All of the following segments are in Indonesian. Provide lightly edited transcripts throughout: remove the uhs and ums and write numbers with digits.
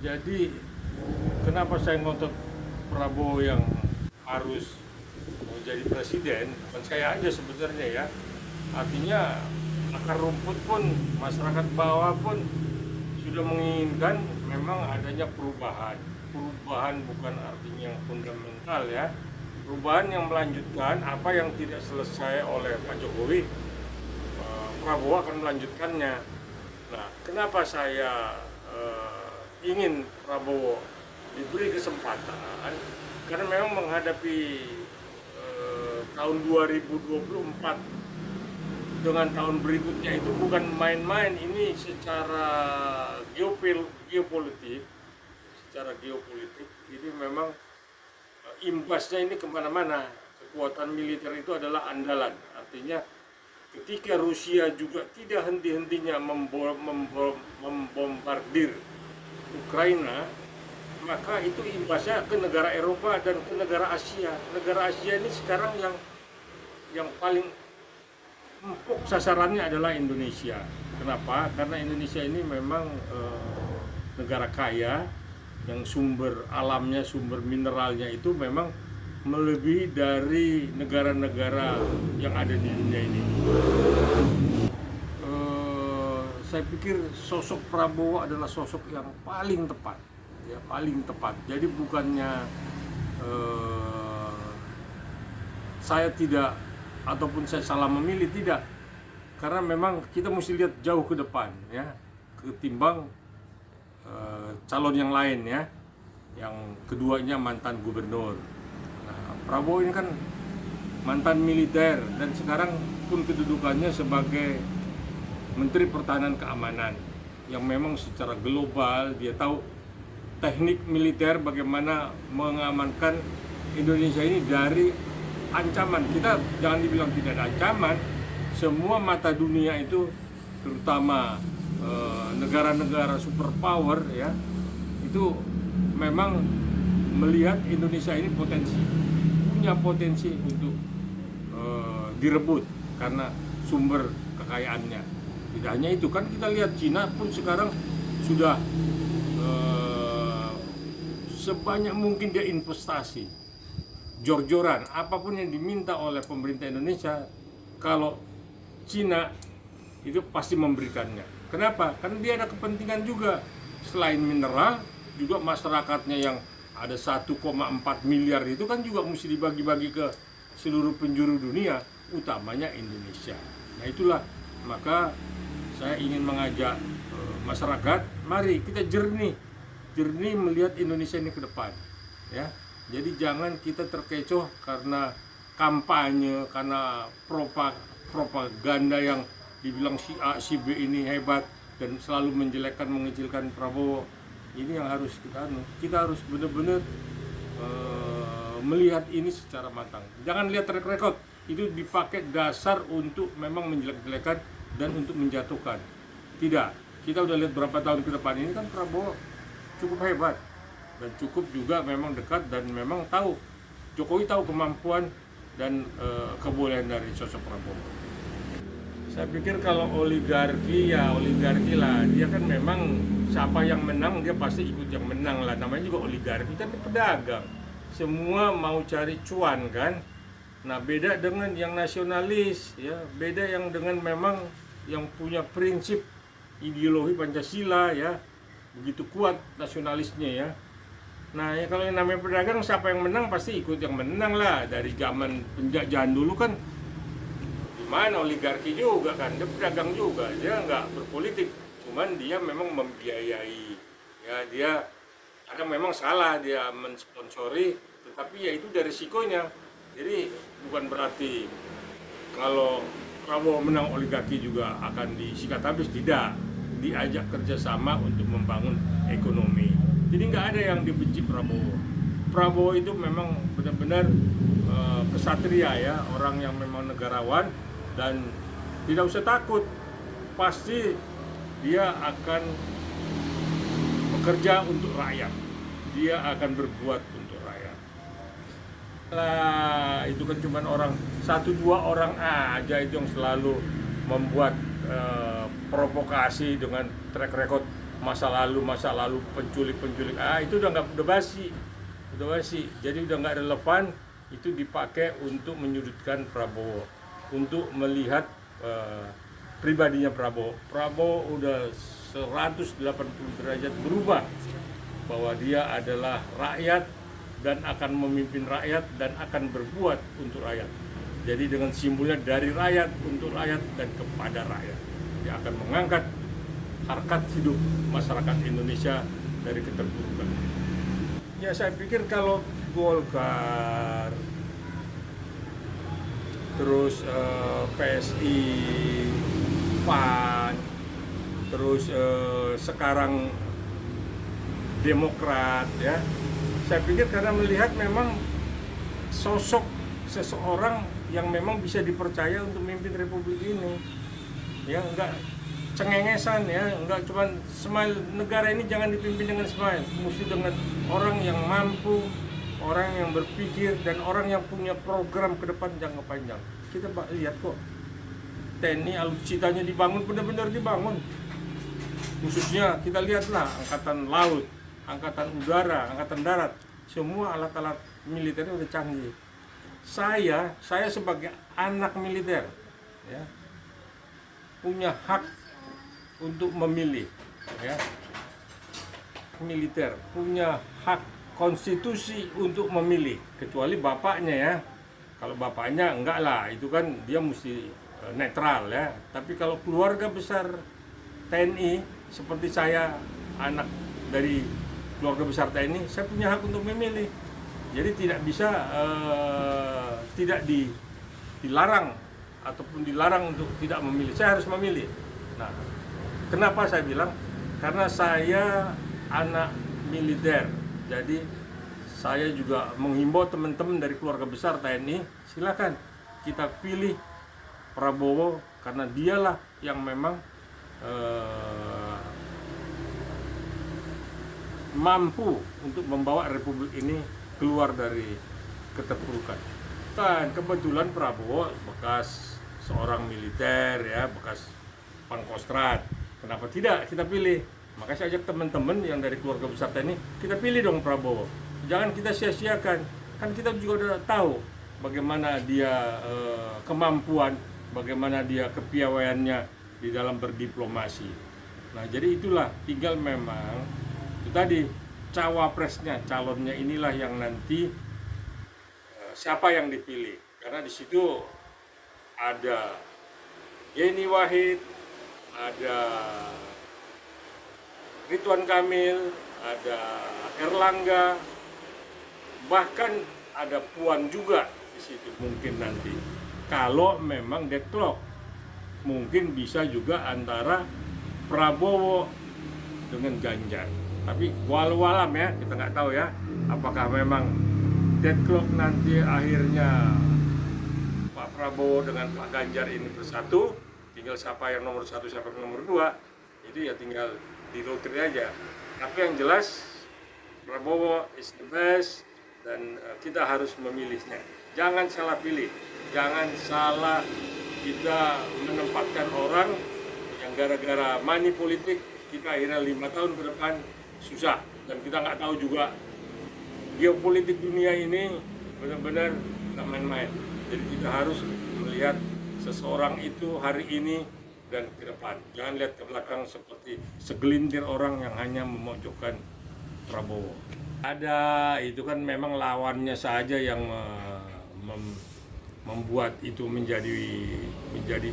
Jadi kenapa saya ngotot Prabowo yang harus menjadi presiden? Bukan saya aja sebenarnya ya. Artinya akar rumput pun, masyarakat bawah pun sudah menginginkan memang adanya perubahan. Perubahan bukan artinya yang fundamental ya. Perubahan yang melanjutkan apa yang tidak selesai oleh Pak Jokowi, Prabowo akan melanjutkannya. Nah, kenapa saya ingin Prabowo diberi kesempatan? Karena memang menghadapi tahun 2024 dengan tahun berikutnya itu bukan main-main. Ini secara geopolitik, ini memang imbasnya ini kemana-mana. Kekuatan militer itu adalah andalan. Artinya ketika Rusia juga tidak henti-hentinya membombardir Ukraina, maka itu imbasnya ke negara Eropa dan ke negara Asia. Negara Asia ini sekarang yang paling empuk sasarannya adalah Indonesia. Kenapa? Karena Indonesia ini memang negara kaya, yang sumber alamnya, sumber mineralnya itu memang melebihi dari negara-negara yang ada di dunia ini. Saya pikir sosok Prabowo adalah sosok yang paling tepat, ya paling tepat. Jadi bukannya saya tidak ataupun saya salah memilih, tidak, karena memang kita mesti lihat jauh ke depan ya, ketimbang calon yang lain ya, yang keduanya mantan gubernur. Nah, Prabowo ini kan mantan militer dan sekarang pun kedudukannya sebagai Menteri Pertahanan Keamanan, yang memang secara global dia tahu teknik militer bagaimana mengamankan Indonesia ini dari ancaman. Kita jangan dibilang tidak ada ancaman, semua mata dunia itu terutama negara-negara superpower ya, itu memang melihat Indonesia ini punya potensi untuk direbut karena sumber kekayaannya. Tidak hanya itu, kan kita lihat Cina pun sekarang sudah sebanyak mungkin dia investasi jor-joran, apapun yang diminta oleh pemerintah Indonesia, kalau Cina itu pasti memberikannya. Kenapa? Karena dia ada kepentingan juga, selain mineral juga masyarakatnya yang ada 1,4 miliar itu kan juga mesti dibagi-bagi ke seluruh penjuru dunia, utamanya Indonesia. Nah itulah, maka saya ingin mengajak masyarakat, mari kita jernih melihat Indonesia ini ke depan ya. Jadi jangan kita terkecoh karena kampanye, karena propaganda yang dibilang si A, si B ini hebat dan selalu menjelekkan, mengecilkan Prabowo. Ini yang harus kita harus benar-benar melihat ini secara matang. Jangan lihat track record, itu dipakai dasar untuk memang menjelek-jelekan dan untuk menjatuhkan. Tidak, kita udah lihat berapa tahun ke depan ini kan Prabowo cukup hebat dan cukup juga memang dekat, dan memang tahu, Jokowi tahu kemampuan dan kebolehan dari sosok Prabowo. Saya pikir kalau oligarki ya oligarki lah, dia kan memang siapa yang menang dia pasti ikut yang menang lah, namanya juga oligarki kan pedagang, semua mau cari cuan kan. Nah beda dengan yang nasionalis ya, beda yang dengan memang yang punya prinsip ideologi Pancasila ya, begitu kuat nasionalisnya ya. Nah ya, kalau yang namanya pedagang siapa yang menang pasti ikut yang menang lah. Dari zaman penjajahan dulu kan mana oligarki juga kan, dia pedagang juga, dia nggak berpolitik, cuman dia memang membiayai ya, dia kadang memang salah dia mensponsori, tetapi ya itu dari risikonya. Jadi bukan berarti kalau Prabowo menang oligarki juga akan disikat habis, tidak, diajak kerjasama untuk membangun ekonomi. Jadi nggak ada yang dibenci Prabowo itu memang benar-benar kesatria ya, orang yang memang negarawan. Dan tidak usah takut, pasti dia akan bekerja untuk rakyat, dia akan berbuat untuk rakyat. Lah itu kan cuma orang, 1-2 orang aja itu yang selalu membuat provokasi dengan track record masa lalu penculik itu udah basi, jadi udah nggak relevan. Itu dipakai untuk menyudutkan Prabowo, untuk melihat pribadinya Prabowo udah 180 derajat berubah, bahwa dia adalah rakyat dan akan memimpin rakyat dan akan berbuat untuk rakyat. Jadi dengan simbolnya dari rakyat, untuk rakyat, dan kepada rakyat. Dia akan mengangkat harkat hidup masyarakat Indonesia dari keterpurukan. Ya, saya pikir kalau Golkar, terus PSI, PAN, terus sekarang Demokrat, ya, saya pikir karena melihat memang sosok seseorang yang memang bisa dipercaya untuk memimpin republik ini, ya, enggak cengengesan, ya, enggak cuma smile. Negara ini jangan dipimpin dengan smile, mesti dengan orang yang mampu, orang yang berpikir, dan orang yang punya program ke depan jangka panjang. Kita lihat kok, TNI alutsistanya dibangun, benar-benar dibangun. Khususnya kita lihatlah angkatan laut, angkatan udara, angkatan darat, semua alat-alat militernya udah canggih. Saya sebagai anak militer, ya, punya hak untuk memilih, ya. Militer punya hak konstitusi untuk memilih, kecuali bapaknya, ya. Kalau bapaknya enggak lah, itu kan dia mesti netral, ya. Tapi kalau keluarga besar TNI seperti saya, anak dari keluarga besar TNI, saya punya hak untuk memilih. Jadi tidak bisa tidak dilarang ataupun dilarang untuk tidak memilih. Saya harus memilih. Nah, kenapa saya bilang? Karena saya anak militer. Jadi saya juga menghimbau teman-teman dari keluarga besar TNI, silakan kita pilih Prabowo karena dialah yang memang mampu untuk membawa republik ini keluar dari keterpurukan. Dan kebetulan Prabowo bekas seorang militer, ya, bekas Pangkostrat. Kenapa tidak kita pilih? Maka saya ajak teman-teman yang dari keluarga besar TNI, kita pilih dong Prabowo. Jangan kita sia-siakan. Kan kita juga udah tahu bagaimana dia kemampuan, bagaimana dia kepiawaiannya di dalam berdiplomasi. Nah, jadi itulah, tinggal memang itu tadi cawapresnya, calonnya inilah yang nanti siapa yang dipilih. Karena di situ ada Yeni Wahid, ada Ridwan Kamil, ada Erlangga, bahkan ada Puan juga di situ mungkin nanti. Kalau memang deadlock, mungkin bisa juga antara Prabowo dengan Ganjar. Tapi walau alam, ya, kita nggak tahu, ya, apakah memang deadlock nanti akhirnya Pak Prabowo dengan Pak Ganjar ini bersatu, tinggal siapa yang nomor 1, siapa yang nomor 2, itu ya tinggal di loteri aja. Tapi yang jelas Prabowo is the best, dan kita harus memilihnya. Jangan salah pilih, jangan salah kita menempatkan orang yang gara-gara money politik kita akhirnya 5 tahun ke depan susah, dan kita nggak tahu juga geopolitik dunia ini benar-benar nggak main-main. Jadi kita harus melihat seseorang itu hari ini dan ke depan. Jangan lihat ke belakang seperti segelintir orang yang hanya memojokkan Prabowo. Ada, itu kan memang lawannya saja yang membuat itu menjadi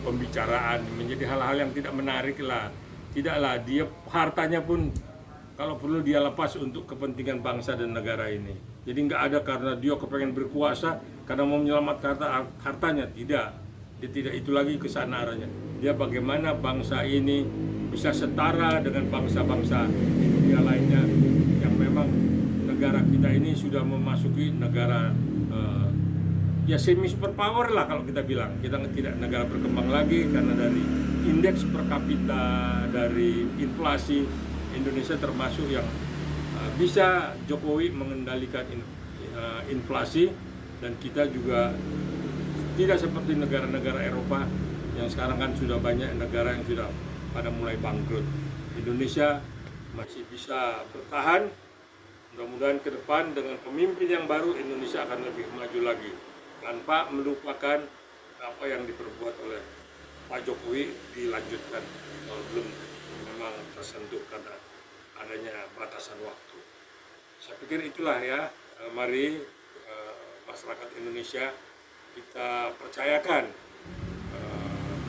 pembicaraan, menjadi hal-hal yang tidak menarik lah. Tidaklah, dia hartanya pun kalau perlu dia lepas untuk kepentingan bangsa dan negara ini. Jadi nggak ada karena dia kepengen berkuasa, karena mau menyelamatkan hartanya. Tidak, dia tidak itu lagi kesana arahnya. Dia bagaimana bangsa ini bisa setara dengan bangsa-bangsa di dunia lainnya, yang memang negara kita ini sudah memasuki negara ya semi superpower lah kalau kita bilang. Kita tidak negara berkembang lagi karena dari indeks per kapita, dari inflasi, Indonesia termasuk yang bisa Jokowi mengendalikan inflasi, dan kita juga tidak seperti negara-negara Eropa yang sekarang kan sudah banyak negara yang sudah pada mulai bangkrut. Indonesia masih bisa bertahan. Mudah-mudahan ke depan dengan pemimpin yang baru Indonesia akan lebih maju lagi tanpa melupakan apa yang diperbuat oleh Pak Jokowi dilanjutkan kalau belum memang tersentuh karena adanya batasan waktu. Saya pikir itulah ya, mari masyarakat Indonesia kita percayakan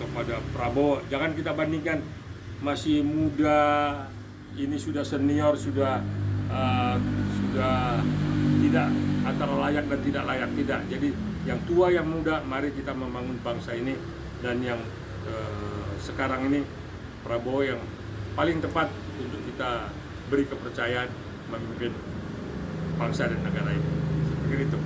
kepada Prabowo. Jangan kita bandingkan masih muda, ini sudah senior, sudah tidak antara layak dan tidak layak, tidak. Jadi yang tua yang muda, mari kita membangun bangsa ini, dan yang sekarang ini Prabowo yang paling tepat untuk kita beri kepercayaan memimpin bangsa dan negara ini. Seperti itu.